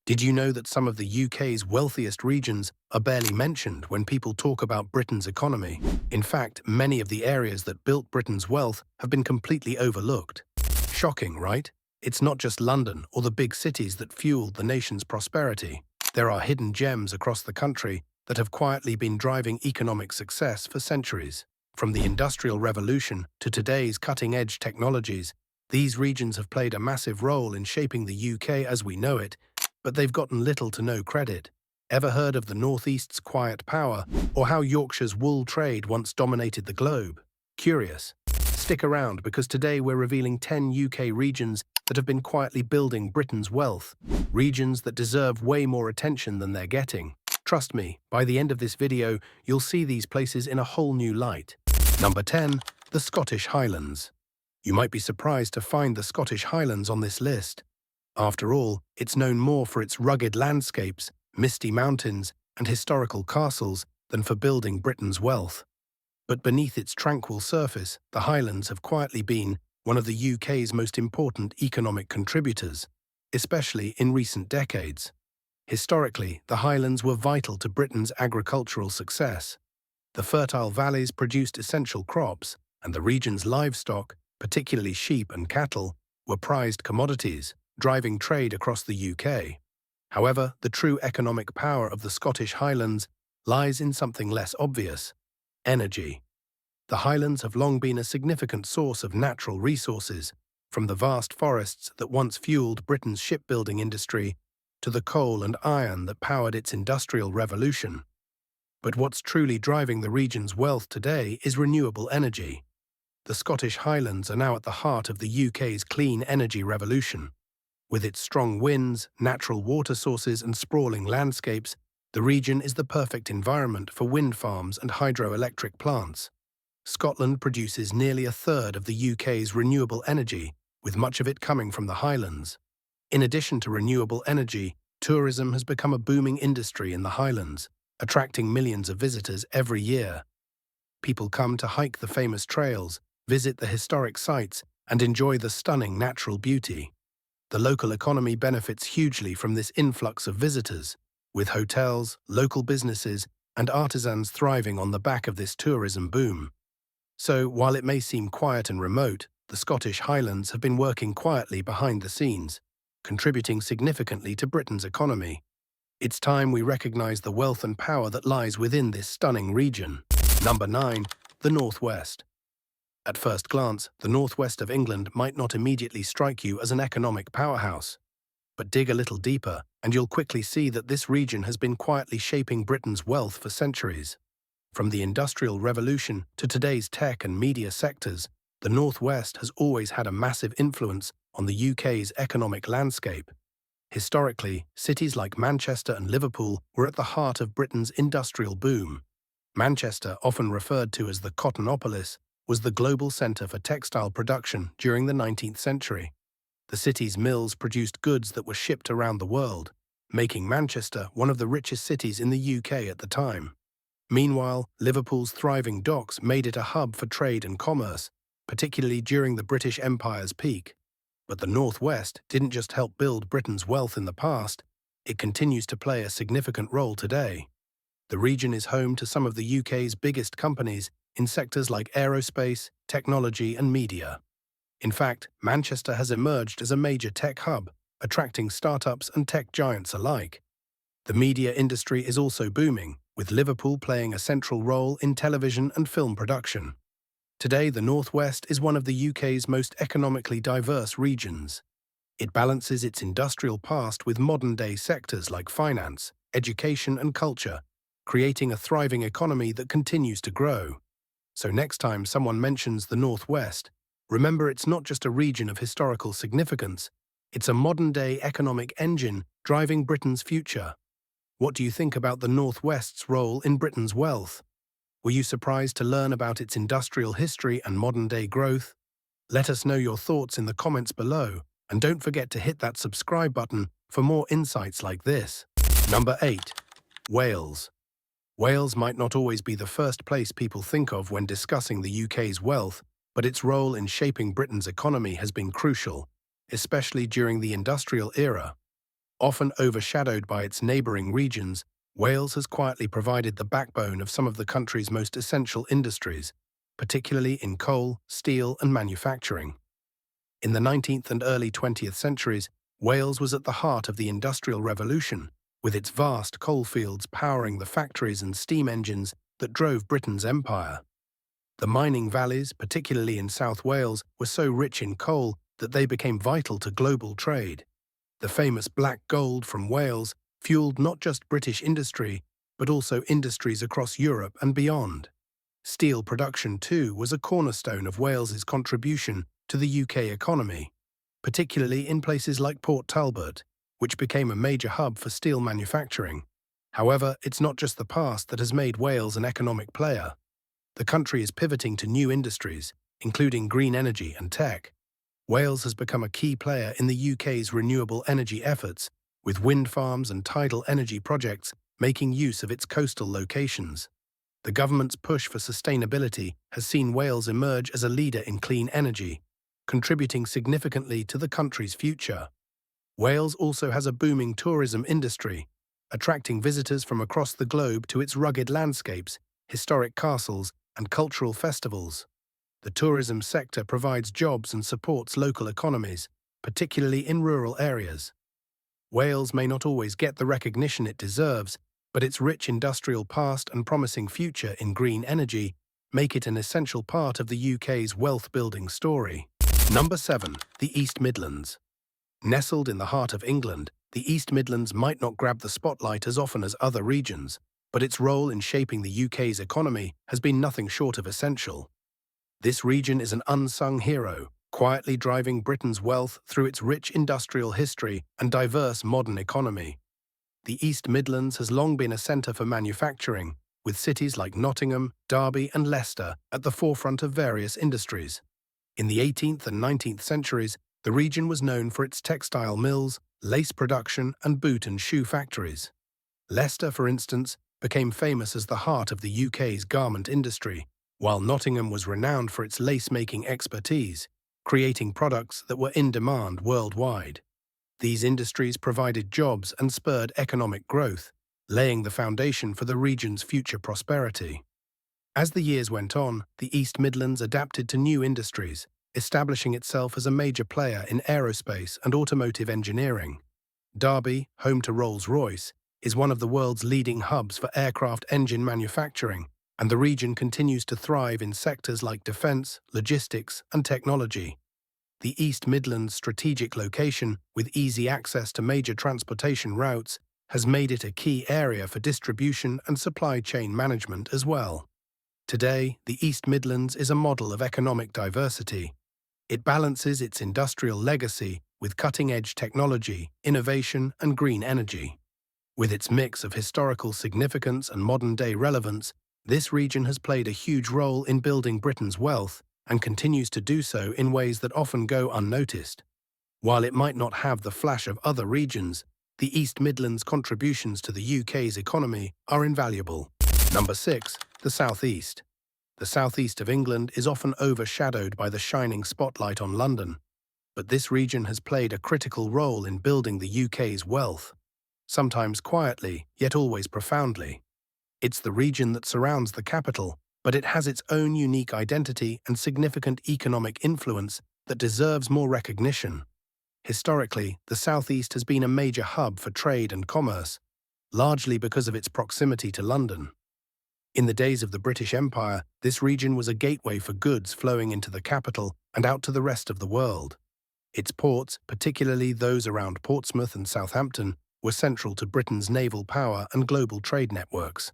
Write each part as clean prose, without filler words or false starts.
Did you know that some of the UK's wealthiest regions are barely mentioned when people talk about Britain's economy? In fact, many of the areas that built Britain's wealth have been completely overlooked. Shocking, right? It's not just London or the big cities that fueled the nation's prosperity. There are hidden gems across the country that have quietly been driving economic success for centuries. From the Industrial Revolution to today's cutting-edge technologies, these regions have played a massive role in shaping the UK as we know it, but they've gotten little to no credit. Ever heard of the Northeast's quiet power, or how Yorkshire's wool trade once dominated the globe? Curious? Stick around, because today we're revealing 10 UK regions that have been quietly building Britain's wealth, regions that deserve way more attention than they're getting. Trust me, by the end of this video, you'll see these places in a whole new light. Number 10. The Scottish Highlands. You might be surprised to find the Scottish Highlands on this list. After all, it's known more for its rugged landscapes, misty mountains, and historical castles than for building Britain's wealth. But beneath its tranquil surface, the Highlands have quietly been one of the UK's most important economic contributors, especially in recent decades. Historically, the Highlands were vital to Britain's agricultural success. The fertile valleys produced essential crops, and the region's livestock, particularly sheep and cattle, were prized commodities, driving trade across the UK. However, the true economic power of the Scottish Highlands lies in something less obvious: energy. The Highlands have long been a significant source of natural resources, from the vast forests that once fueled Britain's shipbuilding industry to the coal and iron that powered its industrial revolution. But what's truly driving the region's wealth today is renewable energy. The Scottish Highlands are now at the heart of the UK's clean energy revolution. With its strong winds, natural water sources, and sprawling landscapes, the region is the perfect environment for wind farms and hydroelectric plants. Scotland produces nearly a third of the UK's renewable energy, with much of it coming from the Highlands. In addition to renewable energy, tourism has become a booming industry in the Highlands, attracting millions of visitors every year. People come to hike the famous trails, visit the historic sites, and enjoy the stunning natural beauty. The local economy benefits hugely from this influx of visitors, with hotels, local businesses, and artisans thriving on the back of this tourism boom. So, while it may seem quiet and remote, the Scottish Highlands have been working quietly behind the scenes, contributing significantly to Britain's economy. It's time we recognise the wealth and power that lies within this stunning region. Number 9. The Northwest. At first glance, the northwest of England might not immediately strike you as an economic powerhouse. But dig a little deeper, and you'll quickly see that this region has been quietly shaping Britain's wealth for centuries. From the Industrial Revolution to today's tech and media sectors, the Northwest has always had a massive influence on the UK's economic landscape. Historically, cities like Manchester and Liverpool were at the heart of Britain's industrial boom. Manchester, often referred to as the Cottonopolis, was the global centre for textile production during the 19th century. The city's mills produced goods that were shipped around the world, making Manchester one of the richest cities in the UK at the time. Meanwhile, Liverpool's thriving docks made it a hub for trade and commerce, particularly during the British Empire's peak. But the Northwest didn't just help build Britain's wealth in the past, it continues to play a significant role today. The region is home to some of the UK's biggest companies in sectors like aerospace, technology, and media. In fact, Manchester has emerged as a major tech hub, attracting startups and tech giants alike. The media industry is also booming, with Liverpool playing a central role in television and film production. Today, the Northwest is one of the UK's most economically diverse regions. It balances its industrial past with modern-day sectors like finance, education, and culture, creating a thriving economy that continues to grow. So next time someone mentions the Northwest, remember it's not just a region of historical significance, it's a modern-day economic engine driving Britain's future. What do you think about the Northwest's role in Britain's wealth? Were you surprised to learn about its industrial history and modern-day growth? Let us know your thoughts in the comments below, and don't forget to hit that subscribe button for more insights like this. Number 8. Wales. Wales might not always be the first place people think of when discussing the UK's wealth, but its role in shaping Britain's economy has been crucial, especially during the industrial era. Often overshadowed by its neighbouring regions, Wales has quietly provided the backbone of some of the country's most essential industries, particularly in coal, steel and manufacturing. In the 19th and early 20th centuries, Wales was at the heart of the Industrial Revolution, with its vast coalfields powering the factories and steam engines that drove Britain's empire. The mining valleys, particularly in South Wales, were so rich in coal that they became vital to global trade. The famous black gold from Wales fueled not just British industry, but also industries across Europe and beyond. Steel production, too, was a cornerstone of Wales's contribution to the UK economy, particularly in places like Port Talbot, which became a major hub for steel manufacturing. However, it's not just the past that has made Wales an economic player. The country is pivoting to new industries, including green energy and tech. Wales has become a key player in the UK's renewable energy efforts, with wind farms and tidal energy projects making use of its coastal locations. The government's push for sustainability has seen Wales emerge as a leader in clean energy, contributing significantly to the country's future. Wales also has a booming tourism industry, attracting visitors from across the globe to its rugged landscapes, historic castles, and cultural festivals. The tourism sector provides jobs and supports local economies, particularly in rural areas. Wales may not always get the recognition it deserves, but its rich industrial past and promising future in green energy make it an essential part of the UK's wealth-building story. Number 7. The East Midlands. Nestled in the heart of England, the East Midlands might not grab the spotlight as often as other regions, but its role in shaping the UK's economy has been nothing short of essential. This region is an unsung hero, quietly driving Britain's wealth through its rich industrial history and diverse modern economy. The East Midlands has long been a centre for manufacturing, with cities like Nottingham, Derby and Leicester at the forefront of various industries. In the 18th and 19th centuries, the region was known for its textile mills, lace production and boot and shoe factories. Leicester, for instance, became famous as the heart of the UK's garment industry, while Nottingham was renowned for its lace-making expertise, creating products that were in demand worldwide. These industries provided jobs and spurred economic growth, laying the foundation for the region's future prosperity. As the years went on, the East Midlands adapted to new industries, establishing itself as a major player in aerospace and automotive engineering. Derby, home to Rolls-Royce, is one of the world's leading hubs for aircraft engine manufacturing, and the region continues to thrive in sectors like defence, logistics, and technology. The East Midlands' strategic location, with easy access to major transportation routes, has made it a key area for distribution and supply chain management as well. Today, the East Midlands is a model of economic diversity. It balances its industrial legacy with cutting-edge technology, innovation, and green energy. With its mix of historical significance and modern-day relevance, this region has played a huge role in building Britain's wealth and continues to do so in ways that often go unnoticed. While it might not have the flash of other regions, the East Midlands' contributions to the UK's economy are invaluable. Number 6. The South East. The southeast of England is often overshadowed by the shining spotlight on London, but this region has played a critical role in building the UK's wealth, sometimes quietly, yet always profoundly. It's the region that surrounds the capital, but it has its own unique identity and significant economic influence that deserves more recognition. Historically, the southeast has been a major hub for trade and commerce, largely because of its proximity to London. In the days of the British Empire, this region was a gateway for goods flowing into the capital and out to the rest of the world. Its ports, particularly those around Portsmouth and Southampton, were central to Britain's naval power and global trade networks.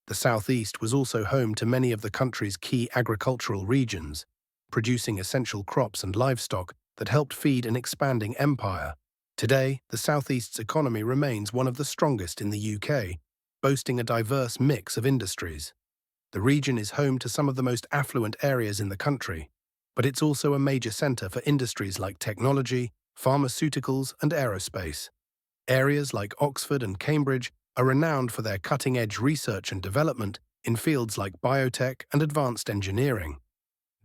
The southeast was also home to many of the country's key agricultural regions, producing essential crops and livestock that helped feed an expanding empire. Today, the southeast's economy remains one of the strongest in the UK, boasting a diverse mix of industries. The region is home to some of the most affluent areas in the country, but it's also a major centre for industries like technology, pharmaceuticals, and aerospace. Areas like Oxford and Cambridge are renowned for their cutting-edge research and development in fields like biotech and advanced engineering,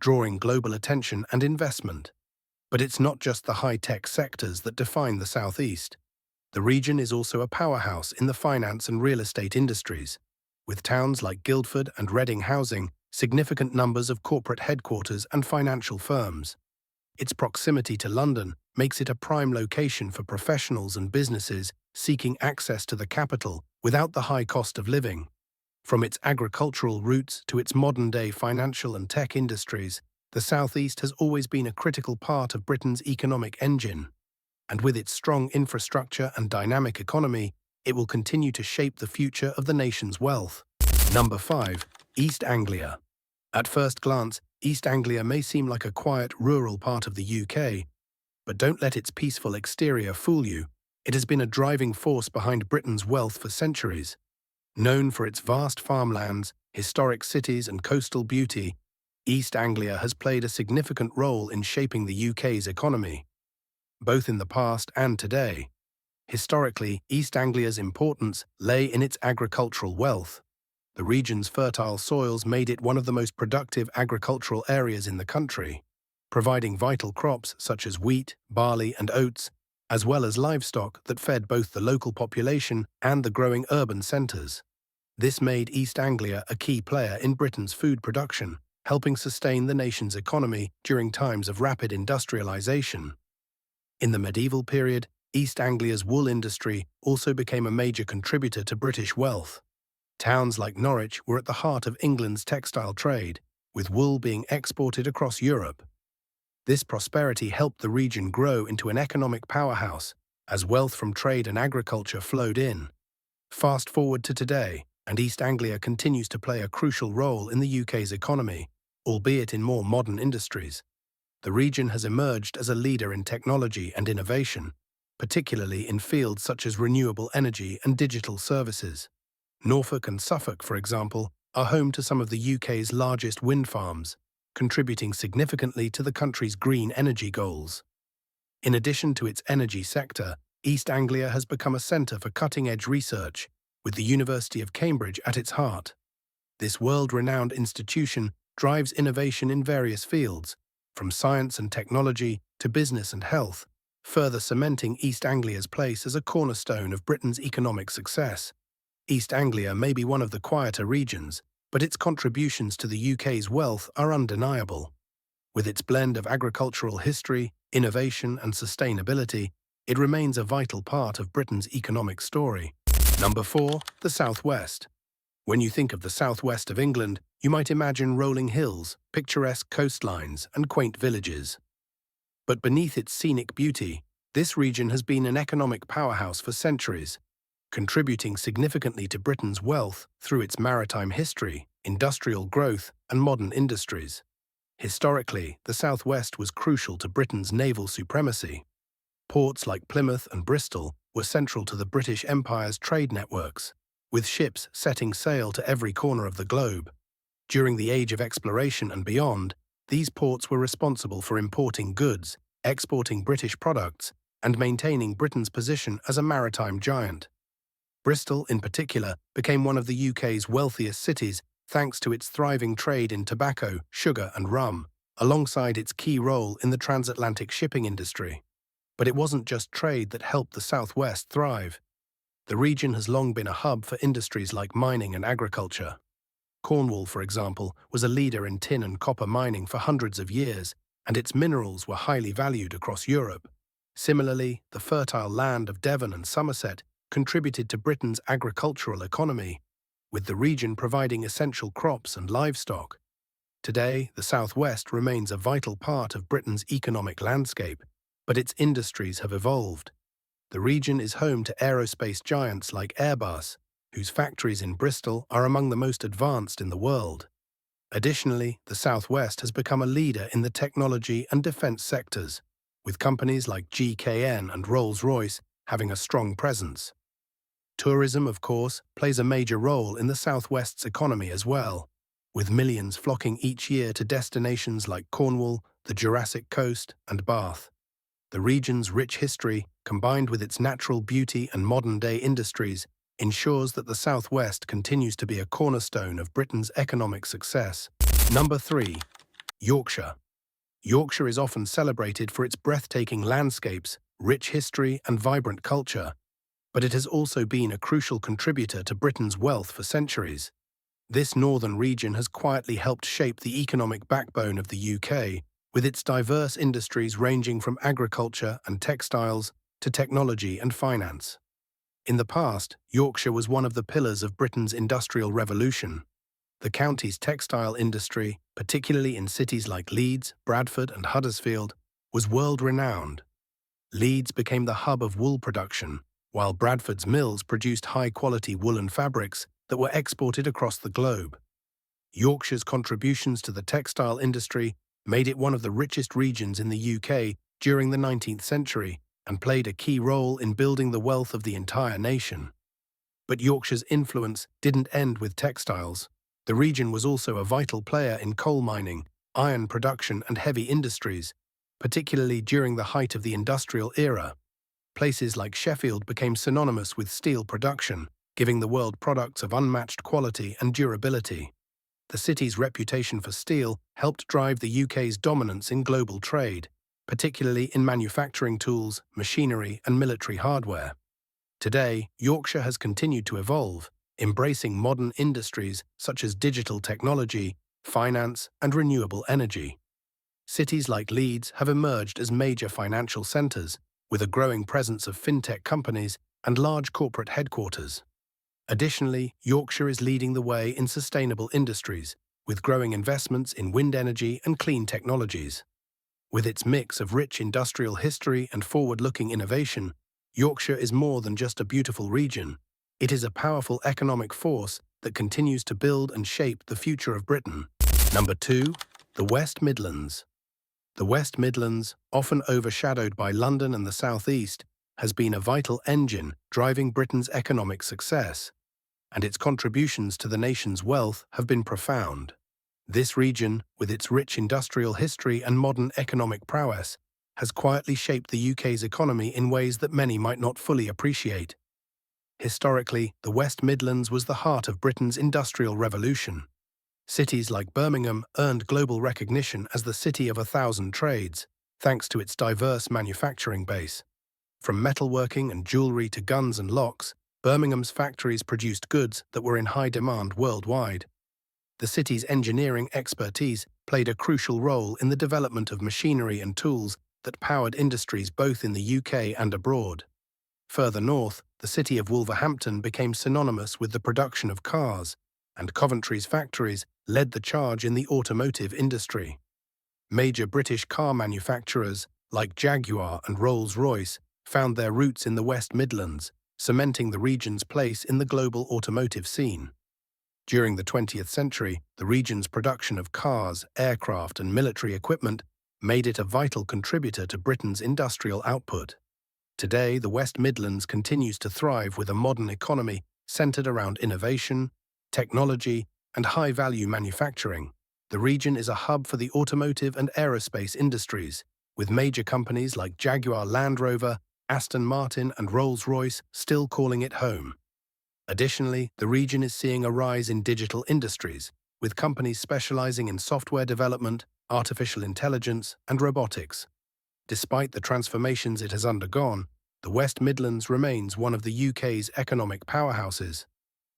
drawing global attention and investment. But it's not just the high-tech sectors that define the southeast. The region is also a powerhouse in the finance and real estate industries, with towns like Guildford and Reading housing significant numbers of corporate headquarters and financial firms. Its proximity to London makes it a prime location for professionals and businesses seeking access to the capital without the high cost of living. From its agricultural roots to its modern-day financial and tech industries, the South East has always been a critical part of Britain's economic engine. And with its strong infrastructure and dynamic economy, it will continue to shape the future of the nation's wealth. Number 5. East Anglia. At first glance, East Anglia may seem like a quiet, rural part of the UK, but don't let its peaceful exterior fool you. It has been a driving force behind Britain's wealth for centuries. Known for its vast farmlands, historic cities and coastal beauty, East Anglia has played a significant role in shaping the UK's economy, both in the past and today. Historically, East Anglia's importance lay in its agricultural wealth. The region's fertile soils made it one of the most productive agricultural areas in the country, providing vital crops such as wheat, barley, and oats, as well as livestock that fed both the local population and the growing urban centres. This made East Anglia a key player in Britain's food production, helping sustain the nation's economy during times of rapid industrialisation. In the medieval period, East Anglia's wool industry also became a major contributor to British wealth. Towns like Norwich were at the heart of England's textile trade, with wool being exported across Europe. This prosperity helped the region grow into an economic powerhouse, as wealth from trade and agriculture flowed in. Fast forward to today, and East Anglia continues to play a crucial role in the UK's economy, albeit in more modern industries. The region has emerged as a leader in technology and innovation, particularly in fields such as renewable energy and digital services. Norfolk and Suffolk, for example, are home to some of the UK's largest wind farms, contributing significantly to the country's green energy goals. In addition to its energy sector, East Anglia has become a centre for cutting-edge research, with the University of Cambridge at its heart. This world-renowned institution drives innovation in various fields, from science and technology to business and health, further cementing East Anglia's place as a cornerstone of Britain's economic success. East Anglia may be one of the quieter regions, but its contributions to the UK's wealth are undeniable. With its blend of agricultural history, innovation and sustainability, it remains a vital part of Britain's economic story. Number 4. The South West. When you think of the southwest of England, you might imagine rolling hills, picturesque coastlines, and quaint villages. But beneath its scenic beauty, this region has been an economic powerhouse for centuries, contributing significantly to Britain's wealth through its maritime history, industrial growth, and modern industries. Historically, the southwest was crucial to Britain's naval supremacy. Ports like Plymouth and Bristol were central to the British Empire's trade networks, with ships setting sail to every corner of the globe. During the Age of Exploration and beyond, these ports were responsible for importing goods, exporting British products, and maintaining Britain's position as a maritime giant. Bristol, in particular, became one of the UK's wealthiest cities thanks to its thriving trade in tobacco, sugar and rum, alongside its key role in the transatlantic shipping industry. But it wasn't just trade that helped the southwest thrive. The region has long been a hub for industries like mining and agriculture. Cornwall, for example, was a leader in tin and copper mining for hundreds of years, and its minerals were highly valued across Europe. Similarly, the fertile land of Devon and Somerset contributed to Britain's agricultural economy, with the region providing essential crops and livestock. Today, the southwest remains a vital part of Britain's economic landscape, but its industries have evolved. The region is home to aerospace giants like Airbus, whose factories in Bristol are among the most advanced in the world. Additionally, the southwest has become a leader in the technology and defence sectors, with companies like GKN and Rolls-Royce having a strong presence. Tourism, of course, plays a major role in the southwest's economy as well, with millions flocking each year to destinations like Cornwall, the Jurassic Coast, and Bath. The region's rich history, combined with its natural beauty and modern-day industries, ensures that the southwest continues to be a cornerstone of Britain's economic success. Number 3. Yorkshire. Yorkshire is often celebrated for its breathtaking landscapes, rich history, and vibrant culture, but it has also been a crucial contributor to Britain's wealth for centuries. This northern region has quietly helped shape the economic backbone of the UK, with its diverse industries ranging from agriculture and textiles to technology and finance. In the past, Yorkshire was one of the pillars of Britain's industrial revolution. The county's textile industry, particularly in cities like Leeds, Bradford and Huddersfield, was world-renowned. Leeds became the hub of wool production, while Bradford's mills produced high-quality woolen fabrics that were exported across the globe. Yorkshire's contributions to the textile industry made it one of the richest regions in the UK during the 19th century and played a key role in building the wealth of the entire nation. But Yorkshire's influence didn't end with textiles. The region was also a vital player in coal mining, iron production and heavy industries, particularly during the height of the industrial era. Places like Sheffield became synonymous with steel production, giving the world products of unmatched quality and durability. The city's reputation for steel helped drive the UK's dominance in global trade, particularly in manufacturing tools, machinery and military hardware. Today, Yorkshire has continued to evolve, embracing modern industries such as digital technology, finance and renewable energy. Cities like Leeds have emerged as major financial centres, with a growing presence of fintech companies and large corporate headquarters. Additionally, Yorkshire is leading the way in sustainable industries, with growing investments in wind energy and clean technologies. With its mix of rich industrial history and forward-looking innovation, Yorkshire is more than just a beautiful region. It is a powerful economic force that continues to build and shape the future of Britain. Number 2. The West Midlands. The West Midlands, often overshadowed by London and the South East, has been a vital engine driving Britain's economic success, and its contributions to the nation's wealth have been profound. This region, with its rich industrial history and modern economic prowess, has quietly shaped the UK's economy in ways that many might not fully appreciate. Historically, the West Midlands was the heart of Britain's industrial revolution. Cities like Birmingham earned global recognition as the city of 1,000 trades, thanks to its diverse manufacturing base. From metalworking and jewellery to guns and locks, Birmingham's factories produced goods that were in high demand worldwide. The city's engineering expertise played a crucial role in the development of machinery and tools that powered industries both in the UK and abroad. Further north, the city of Wolverhampton became synonymous with the production of cars, and Coventry's factories led the charge in the automotive industry. Major British car manufacturers like Jaguar and Rolls-Royce found their roots in the West Midlands, cementing the region's place in the global automotive scene. During the 20th century, the region's production of cars, aircraft and military equipment made it a vital contributor to Britain's industrial output. Today, the West Midlands continues to thrive with a modern economy centred around innovation, technology and high-value manufacturing. The region is a hub for the automotive and aerospace industries, with major companies like Jaguar Land Rover, Aston Martin and Rolls-Royce still calling it home. Additionally, the region is seeing a rise in digital industries, with companies specializing in software development, artificial intelligence, and robotics. Despite the transformations it has undergone, the West Midlands remains one of the UK's economic powerhouses.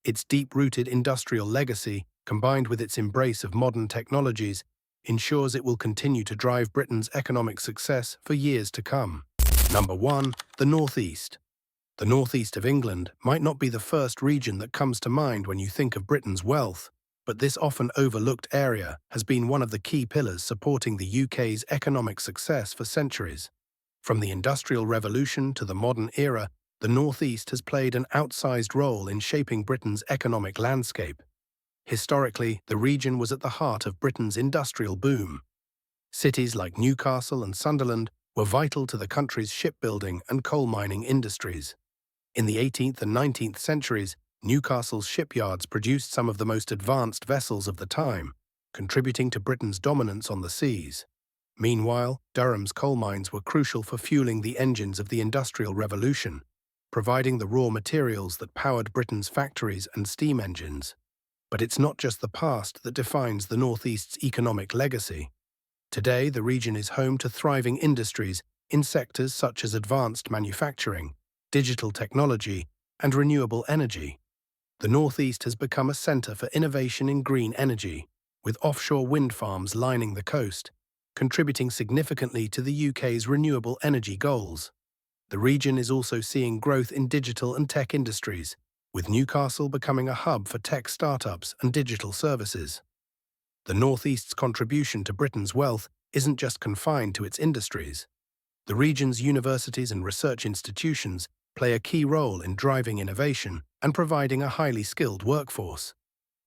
Its deep-rooted industrial legacy, combined with its embrace of modern technologies, ensures it will continue to drive Britain's economic success for years to come. Number 1. The North East. The North East of England might not be the first region that comes to mind when you think of Britain's wealth, but this often overlooked area has been one of the key pillars supporting the UK's economic success for centuries. From the Industrial Revolution to the modern era, the North East has played an outsized role in shaping Britain's economic landscape. Historically, the region was at the heart of Britain's industrial boom. Cities like Newcastle and Sunderland were vital to the country's shipbuilding and coal mining industries. In the 18th and 19th centuries, Newcastle's shipyards produced some of the most advanced vessels of the time, contributing to Britain's dominance on the seas. Meanwhile, Durham's coal mines were crucial for fueling the engines of the Industrial Revolution, providing the raw materials that powered Britain's factories and steam engines. But it's not just the past that defines the North East's economic legacy. Today, the region is home to thriving industries in sectors such as advanced manufacturing, digital technology, and renewable energy. The Northeast has become a centre for innovation in green energy, with offshore wind farms lining the coast, contributing significantly to the UK's renewable energy goals. The region is also seeing growth in digital and tech industries, with Newcastle becoming a hub for tech startups and digital services. The Northeast's contribution to Britain's wealth isn't just confined to its industries. The region's universities and research institutions play a key role in driving innovation and providing a highly skilled workforce.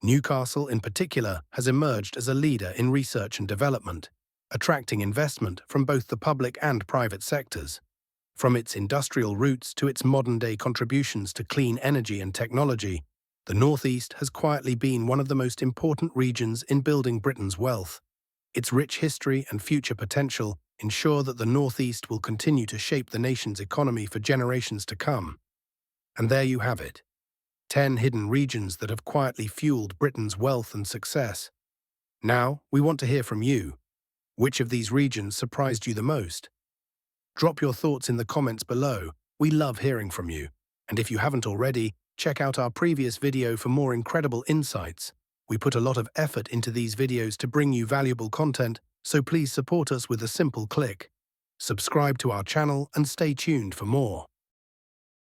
Newcastle, in particular, has emerged as a leader in research and development, attracting investment from both the public and private sectors. From its industrial roots to its modern-day contributions to clean energy and technology, the Northeast has quietly been one of the most important regions in building Britain's wealth. Its rich history and future potential ensure that the Northeast will continue to shape the nation's economy for generations to come. And there you have it. 10 hidden regions that have quietly fueled Britain's wealth and success. Now, we want to hear from you. Which of these regions surprised you the most? Drop your thoughts in the comments below. We love hearing from you. And if you haven't already, check out our previous video for more incredible insights. We put a lot of effort into these videos to bring you valuable content, so please support us with a simple click. Subscribe to our channel and stay tuned for more.